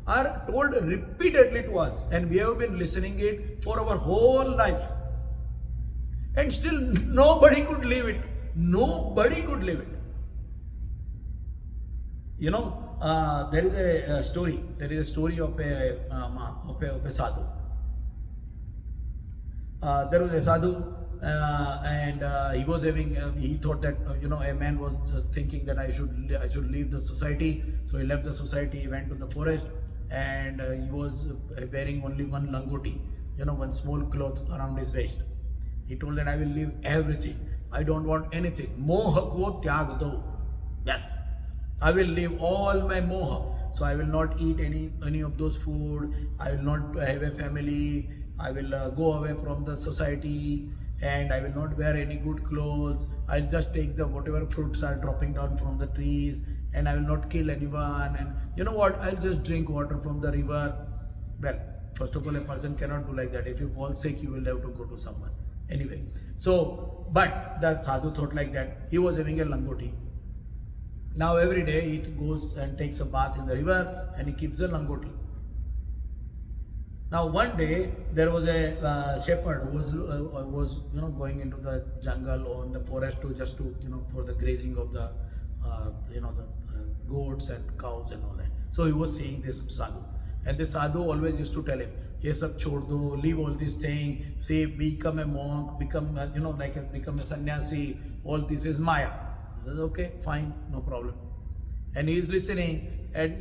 are told repeatedly to us, and we have been listening it for our whole life. And still nobody could live it. Nobody could live it. There is a story. There is a story of a sadhu. There was a sadhu. And he was having, he thought that a man was thinking that I should leave the society. So he left the society, he went to the forest, and he was wearing only one langoti, one small cloth around his waist. He told that I will leave everything. I don't want anything. Moha ko tyag do. Yes, I will leave all my moha. So I will not eat any of those food. I will not have a family. I will go away from the society. And I will not wear any good clothes. I'll just take whatever fruits are dropping down from the trees, and I will not kill anyone. And you know what? I'll just drink water from the river. Well, first of all, a person cannot do like that. If you fall sick, you will have to go to someone. Anyway, so, but the sadhu thought like that. He was having a langoti. Now every day he goes and takes a bath in the river, and he keeps the langoti. Now one day there was a shepherd who was going into the jungle or in the forest for the grazing of the goats and cows and all that. So he was seeing this sadhu, and the sadhu always used to tell him, "Ye sab chhod do, leave all these things. See, become a monk, become a sannyasi. All this is maya." He says, "Okay, fine, no problem." And he is listening. And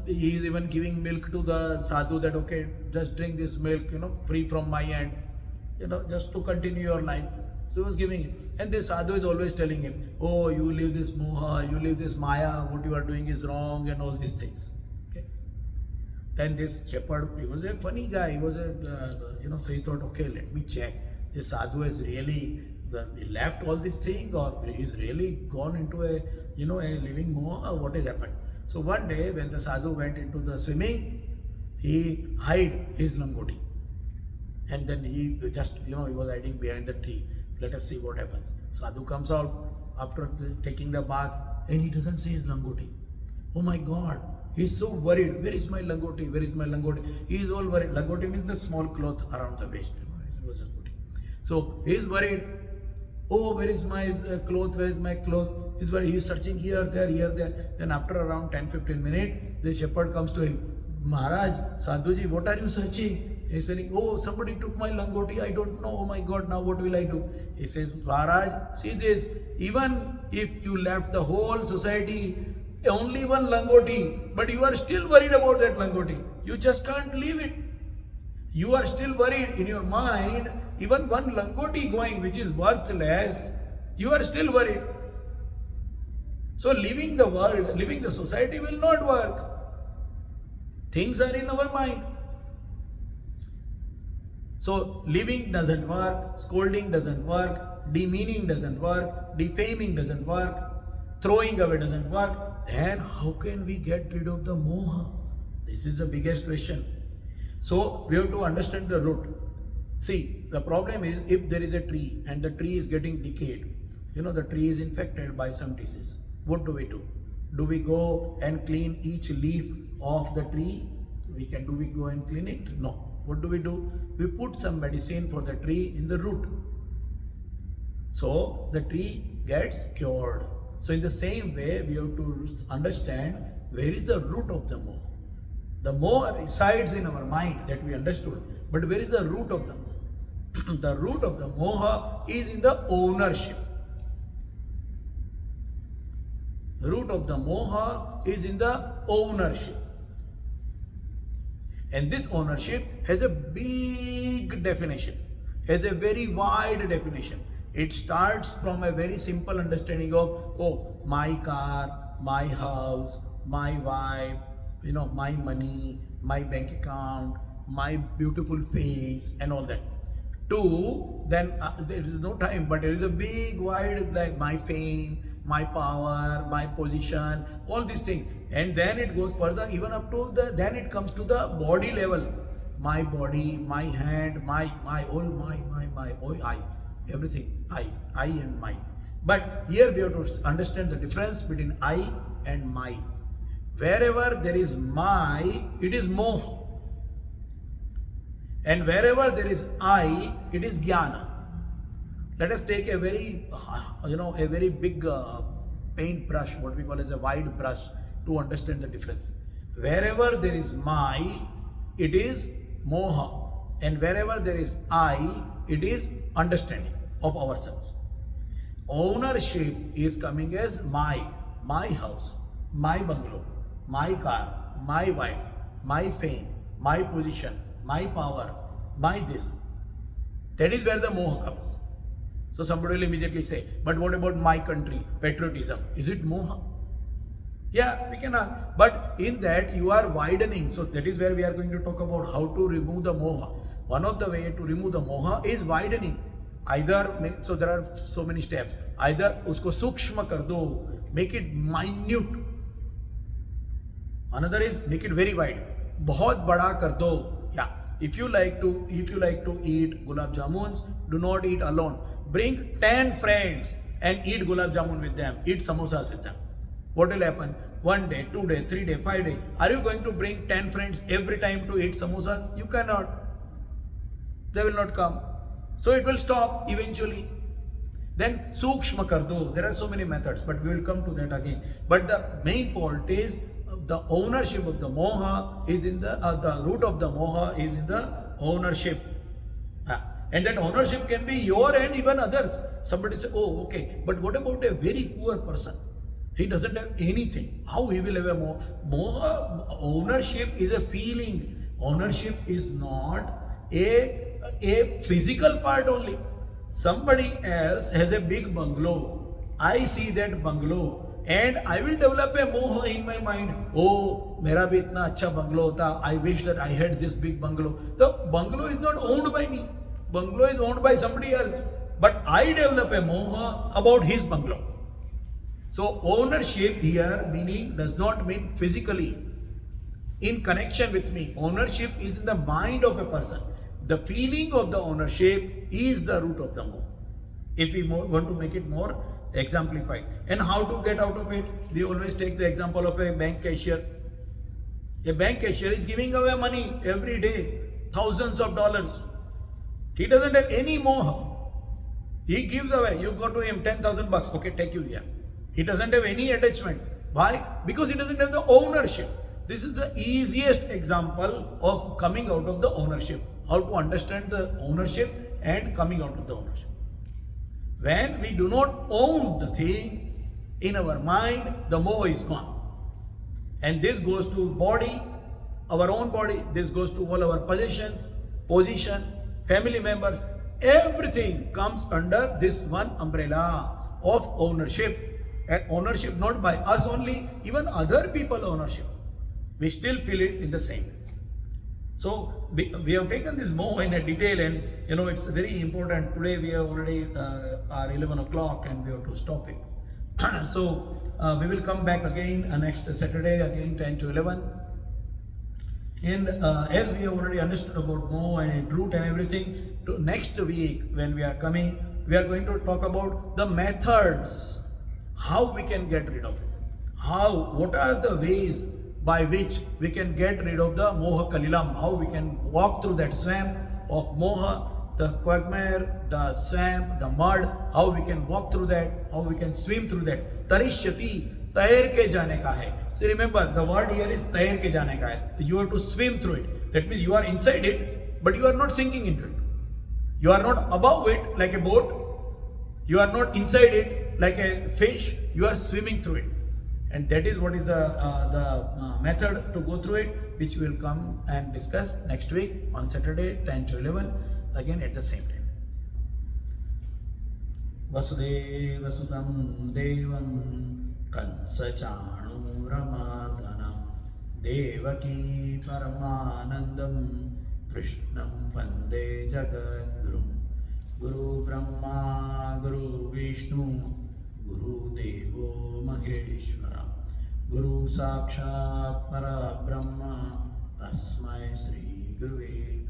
he is even giving milk to the sadhu, that okay, just drink this milk, free from my end, just to continue your life. So he was giving it. And this sadhu is always telling him, "Oh, you leave this moha, you leave this maya, what you are doing is wrong," and all these things. Okay. Then this shepherd, he was a funny guy. He was so he thought, okay, let me check. This sadhu has really left all these things, or he's really gone into a living moha, or what has happened. So one day when the sadhu went into the swimming, he hid his langoti. And then he just, he was hiding behind the tree. Let us see what happens. Sadhu comes out after taking the bath, and he doesn't see his langoti. Oh my God, he's so worried. Where is my langoti? Where is my langoti? He is all worried. Langoti means the small cloth around the waist. It was langoti. So he is worried. Oh, where is my cloth? Where is my cloth? He's worried. He is searching here, there, here, there. Then after around 10-15 minutes, the shepherd comes to him. "Maharaj, Sadhuji, what are you searching?" He's saying, "Oh, somebody took my langoti. I don't know. Oh my God, now what will I do?" He says, "Maharaj, see this. Even if you left the whole society, only one langoti, but you are still worried about that langoti. You just can't leave it. You are still worried in your mind. Even one langoti going, which is worthless, you are still worried. So leaving the world, leaving the society will not work. Things are in our mind. So leaving doesn't work, scolding doesn't work, demeaning doesn't work, defaming doesn't work, throwing away doesn't work. Then how can we get rid of the moha? This is the biggest question. So we have to understand the root. See, the problem is, if there is a tree and the tree is getting decayed, the tree is infected by some disease. What do? Do we go and clean each leaf of the tree? Do we go and clean it? No. What do? We put some medicine for the tree in the root. So the tree gets cured. So in the same way, we have to understand where is the root of the moha. The moha resides in our mind, that we understood. But where is the root of the moha? The root of the moha is in the ownership. The root of the moha is in the ownership. And this ownership has a big definition, has a very wide definition. It starts from a very simple understanding of, oh, my car, my house, my wife, my money, my bank account, my beautiful face, and all that. To then there is no time, but there is a big wide, like my fame, my power, my position, all these things. And then it goes further, even up to then it comes to the body level. My body, my hand, my I, everything, I and my. But here we have to understand the difference between I and my. Wherever there is my, it is moha. And wherever there is I, it is jnana. Let us take a very, a very big paint brush, what we call as a wide brush, to understand the difference. Wherever there is my, it is moha. And wherever there is I, it is understanding of ourselves. Ownership is coming as my house, my bungalow, my car, my wife, my fame, my position, my power, my this. That is where the moha comes. So somebody will immediately say, but what about my country, patriotism? Is it moha? Yeah, we can ask. But in that you are widening. So that is where we are going to talk about how to remove the moha. One of the way to remove the moha is widening. Either, so there are so many steps. Either usko sukshma kar do, make it minute. Another is make it very wide. Bahut bada kar do. Yeah. If you like to eat gulab jamuns, do not eat alone. Bring 10 friends and eat gulab jamun with them. Eat samosas with them. What will happen? 1 day, 2 days, 3 days, 5 days. Are you going to bring 10 friends every time to eat samosas? You cannot. They will not come. So it will stop eventually. Then sukshma kar do. There are so many methods, but we will come to that again. But the main point is the ownership of the moha is in the root of the moha is in the ownership. And that ownership can be your and even others. Somebody say, oh, okay, but what about a very poor person? He doesn't have anything. How he will have a moha? Moha, ownership is a feeling. Ownership is not a physical part only. Somebody else has a big bungalow. I see that bungalow and I will develop a moha in my mind. Oh, mera bhi itna acha bungalow tha. I wish that I had this big bungalow. The bungalow is not owned by me. Bungalow is owned by somebody else. But I develop a moha about his bungalow. So ownership here does not mean physically in connection with me. Ownership is in the mind of a person. The feeling of the ownership is the root of the moha. If we want to make it more exemplified. And how to get out of it? We always take the example of a bank cashier. A bank cashier is giving away money every day, thousands of dollars. He doesn't have any moha. He gives away. You go to him, 10,000 bucks. Okay, take you here. He doesn't have any attachment. Why? Because he doesn't have the ownership. This is the easiest example of coming out of the ownership. How to understand the ownership and coming out of the ownership. When we do not own the thing, in our mind, the moha is gone. And this goes to body, our own body. This goes to all our possessions, position, family members. Everything comes under this one umbrella of ownership. And ownership not by us only, even other people ownership. We still feel it in the same way. So we have taken this moha in a detail, and it's very important. Today we have already are 11 o'clock and we have to stop it. So we will come back again next Saturday, again 10 to 11. And as we have already understood about moha and its root and everything, to next week when we are coming, we are going to talk about the methods, how we can get rid of it. What are the ways by which we can get rid of the moha kalilam, how we can walk through that swamp of moha, the quagmire, the swamp, the mud, how we can walk through that, how we can swim through that. Tarishyati, तैर के जाने का है. So remember, the word here is तैर के जाने का है. You have to swim through it. That means you are inside it, but you are not sinking into it. You are not above it like a boat. You are not inside it like a fish. You are swimming through it. And that is what is the method to go through it, which we will come and discuss next week on Saturday, 10 to 11, again at the same time. Vasudeva Sudam Devam Kansachanuramadhanam Devaki Paramanandam Krishnam Vande Jagadgurum Guru Brahma Guru Vishnu Guru Devo Maheshwara Guru Sakshat Para Brahma Tasmai Sri Guruve